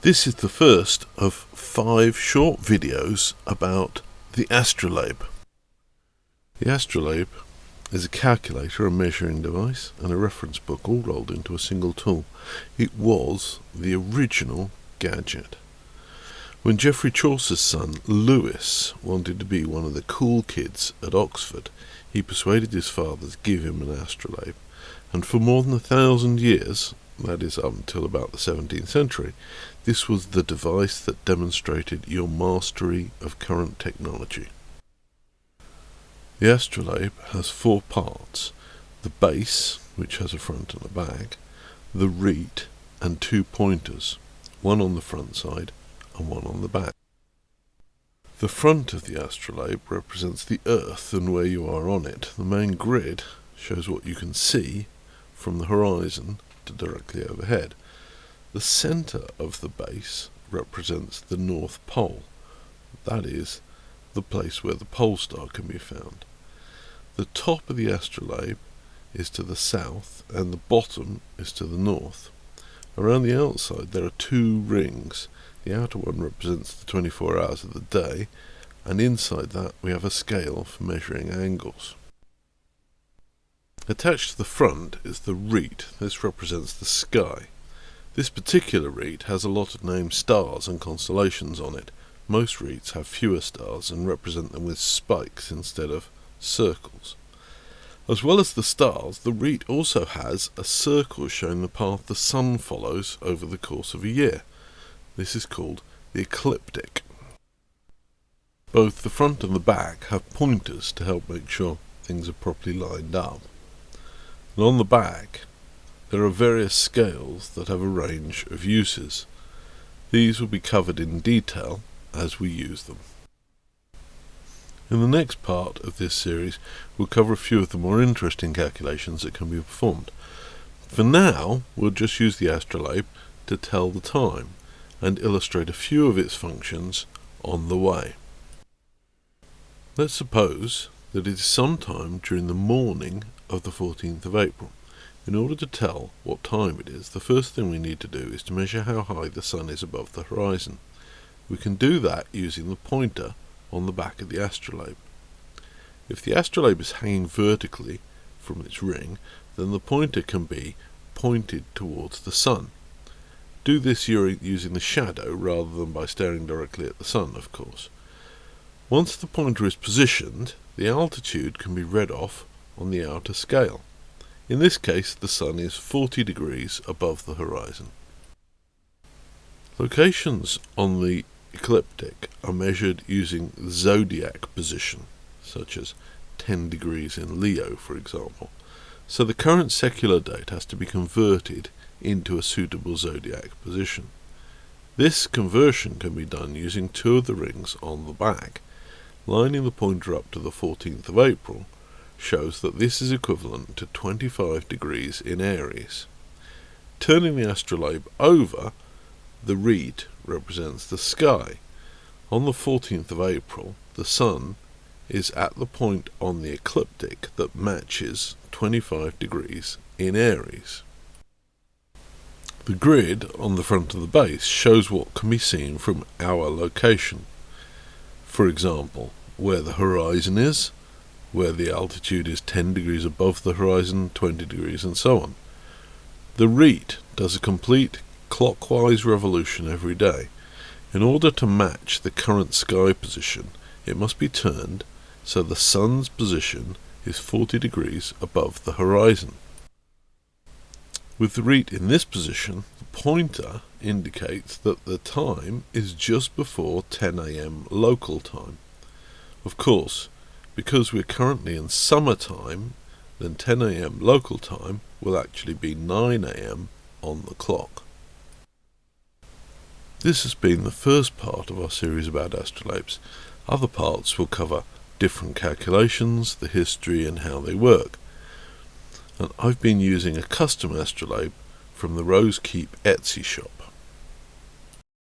This is the first of 5 short videos about the Astrolabe. The Astrolabe is a calculator, a measuring device, and a reference book all rolled into a single tool. It was the original gadget. When Geoffrey Chaucer's son, Lewis, wanted to be one of the cool kids at Oxford, he persuaded his father to give him an astrolabe, and for more than 1,000 years, that is up until about the 17th century, this was the device that demonstrated your mastery of current technology. The astrolabe has 4 parts: the base, which has a front and a back, the reed, and 2 pointers, one on the front side and one on the back. The front of the astrolabe represents the Earth and where you are on it. The main grid shows what you can see from the horizon to directly overhead. The centre of the base represents the North Pole, that is, the place where the pole star can be found. The top of the astrolabe is to the south and the bottom is to the north. Around the outside there are 2 rings. The outer one represents the 24 hours of the day, and inside that we have a scale for measuring angles. Attached to the front is the reed. This represents the sky. This particular reed has a lot of named stars and constellations on it. Most reeds have fewer stars and represent them with spikes instead of circles. As well as the stars, the reed also has a circle showing the path the sun follows over the course of a year. This is called the ecliptic. Both the front and the back have pointers to help make sure things are properly lined up. And on the back, there are various scales that have a range of uses. These will be covered in detail as we use them. In the next part of this series, we'll cover a few of the more interesting calculations that can be performed. For now, we'll just use the astrolabe to tell the time and illustrate a few of its functions on the way. Let's suppose that it is sometime during the morning of the 14th of April. In order to tell what time it is, the first thing we need to do is to measure how high the sun is above the horizon. We can do that using the pointer on the back of the astrolabe. If the astrolabe is hanging vertically from its ring, then the pointer can be pointed towards the sun. Do this using the shadow rather than by staring directly at the sun, of course. Once the pointer is positioned, the altitude can be read off on the outer scale. In this case, the sun is 40 degrees above the horizon. Locations on the ecliptic are measured using zodiac position, such as 10 degrees in Leo, for example. So the current secular date has to be converted into a suitable zodiac position. This conversion can be done using 2 of the rings on the back. Lining the pointer up to the 14th of April shows that this is equivalent to 25 degrees in Aries. Turning the astrolabe over, the reed represents the sky. On the 14th of April, the sun is at the point on the ecliptic that matches 25 degrees in Aries. The grid on the front of the base shows what can be seen from our location. For example, where the horizon is, where the altitude is 10 degrees above the horizon, 20 degrees, and so on. The reed does a complete clockwise revolution every day. In order to match the current sky position, it must be turned so the sun's position is 40 degrees above the horizon. With the reed in this position, the pointer indicates that the time is just before 10 a.m. local time. Of course, because we're currently in summertime, then 10 a.m. local time will actually be 9 a.m. on the clock. This has been the first part of our series about astrolabes. Other parts will cover different calculations, the history, and how they work. And I've been using a custom astrolabe from the Rose Keep Etsy shop.